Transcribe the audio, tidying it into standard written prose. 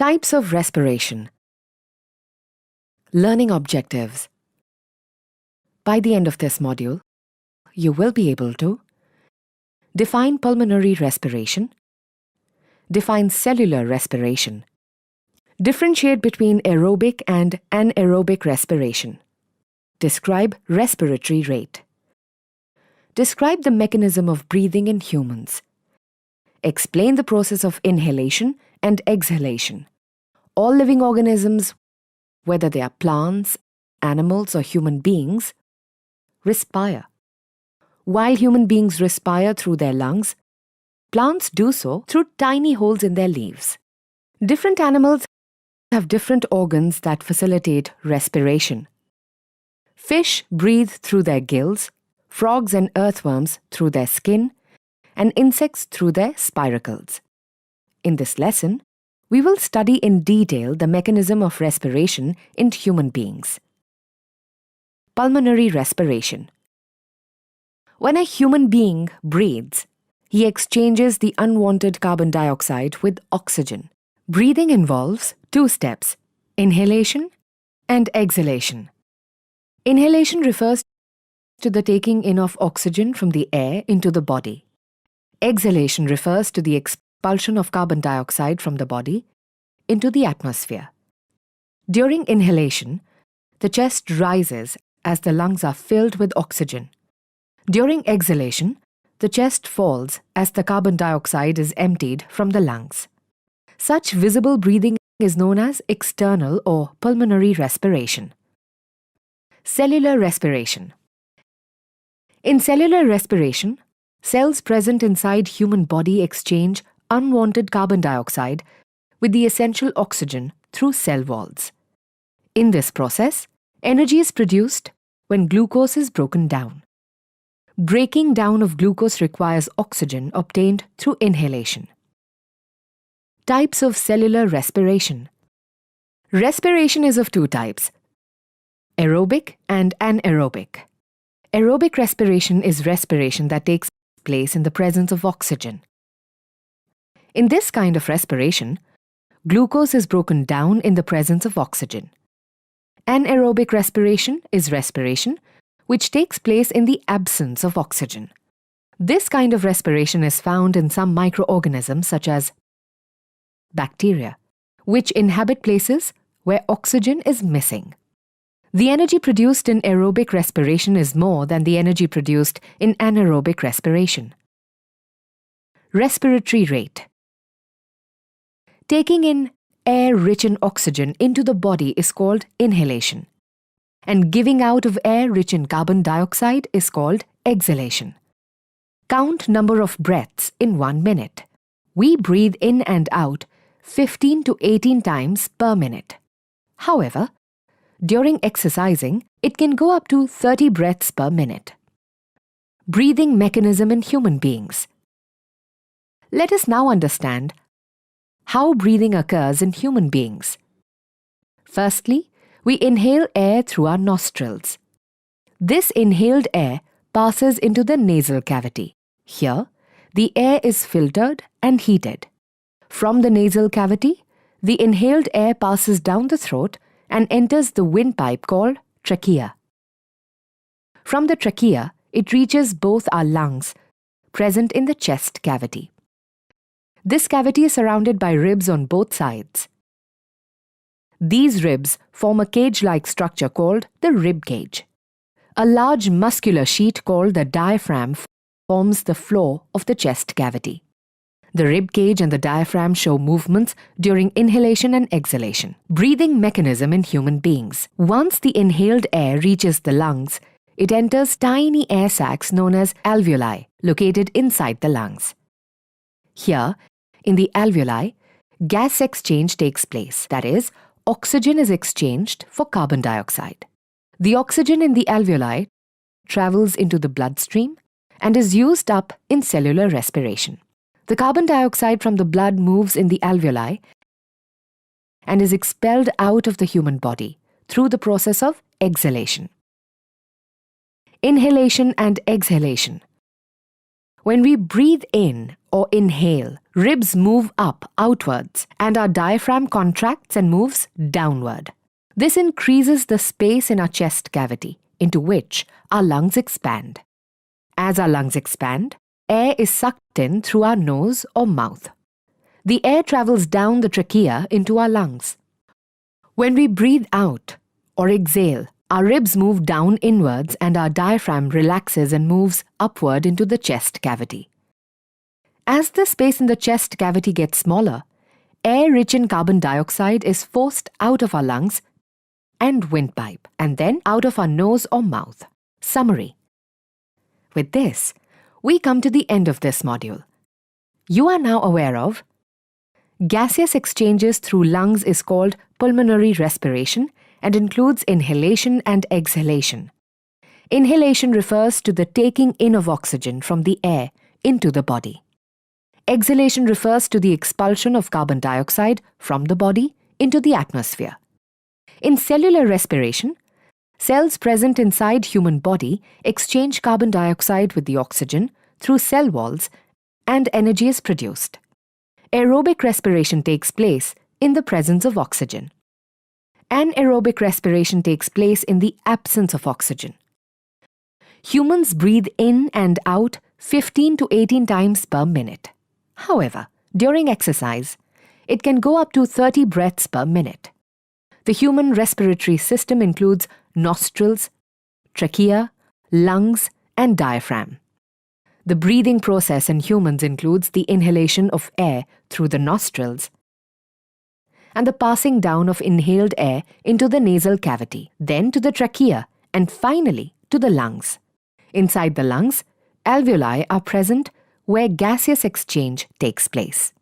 Types of respiration. Learning objectives. By the end of this module, you will be able to define pulmonary respiration, define cellular respiration, differentiate between aerobic and anaerobic respiration, describe respiratory rate, describe the mechanism of breathing in humans, explain the process of inhalation and exhalation. All living organisms, whether they are plants, animals, or human beings, respire. While human beings respire through their lungs, plants do so through tiny holes in their leaves. Different animals have different organs that facilitate respiration. Fish breathe through their gills, frogs and earthworms through their skin, and insects through their spiracles. In this lesson, we will study in detail the mechanism of respiration in human beings. Pulmonary respiration. When a human being breathes, he exchanges the unwanted carbon dioxide with oxygen. Breathing involves two steps: inhalation and exhalation. Inhalation refers to the taking in of oxygen from the air into the body. Exhalation refers to the expulsion of carbon dioxide from the body into the atmosphere. During inhalation, the chest rises as the lungs are filled with oxygen. During exhalation, the chest falls as the carbon dioxide is emptied from the lungs. Such visible breathing is known as external or pulmonary respiration. Cellular respiration. In cellular respiration, cells present inside human body exchange unwanted carbon dioxide with the essential oxygen through cell walls. In this process, energy is produced when glucose is broken down. Breaking down of glucose requires oxygen obtained through inhalation. Types of cellular respiration. Respiration is of two types: aerobic and anaerobic. Aerobic respiration is respiration that takes place in the presence of oxygen. In this kind of respiration, glucose is broken down in the presence of oxygen. Anaerobic respiration is respiration which takes place in the absence of oxygen. This kind of respiration is found in some microorganisms such as bacteria, which inhabit places where oxygen is missing. The energy produced in aerobic respiration is more than the energy produced in anaerobic respiration. Respiratory rate. Taking in air rich in oxygen into the body is called inhalation, and giving out of air rich in carbon dioxide is called exhalation. Count number of breaths in 1 minute. We breathe in and out 15 to 18 times per minute. However, during exercising, it can go up to 30 breaths per minute. Breathing mechanism in human beings. Let us now understand how breathing occurs in human beings. Firstly, we inhale air through our nostrils. This inhaled air passes into the nasal cavity. Here, the air is filtered and heated. From the nasal cavity, the inhaled air passes down the throat and enters the windpipe called trachea. From the trachea, it reaches both our lungs, present in the chest cavity. This cavity is surrounded by ribs on both sides. These ribs form a cage-like structure called the rib cage. A large muscular sheet called the diaphragm forms the floor of the chest cavity. The rib cage and the diaphragm show movements during inhalation and exhalation. Breathing mechanism in human beings. Once the inhaled air reaches the lungs, it enters tiny air sacs known as alveoli, located inside the lungs. Here, in the alveoli, gas exchange takes place, that is, oxygen is exchanged for carbon dioxide. The oxygen in the alveoli travels into the bloodstream and is used up in cellular respiration. The carbon dioxide from the blood moves in the alveoli and is expelled out of the human body through the process of exhalation. Inhalation and exhalation. When we breathe in or inhale, ribs move up outwards and our diaphragm contracts and moves downward. This increases the space in our chest cavity, into which our lungs expand. As our lungs expand, air is sucked in through our nose or mouth. The air travels down the trachea into our lungs. When we breathe out or exhale, our ribs move down inwards and our diaphragm relaxes and moves upward into the chest cavity. As the space in the chest cavity gets smaller, air rich in carbon dioxide is forced out of our lungs and windpipe, and then out of our nose or mouth. Summary. With this, we come to the end of this module. You are now aware of gaseous exchanges through lungs is called pulmonary respiration and includes inhalation and exhalation. Inhalation refers to the taking in of oxygen from the air into the body. Exhalation refers to the expulsion of carbon dioxide from the body into the atmosphere. In cellular respiration, cells present inside human body exchange carbon dioxide with the oxygen through cell walls and energy is produced. Aerobic respiration takes place in the presence of oxygen. Anaerobic respiration takes place in the absence of oxygen. Humans breathe in and out 15 to 18 times per minute. However, during exercise, it can go up to 30 breaths per minute. The human respiratory system includes nostrils, trachea, lungs, and diaphragm. The breathing process in humans includes the inhalation of air through the nostrils and the passing down of inhaled air into the nasal cavity, then to the trachea, and finally to the lungs. Inside the lungs, alveoli are present where gaseous exchange takes place.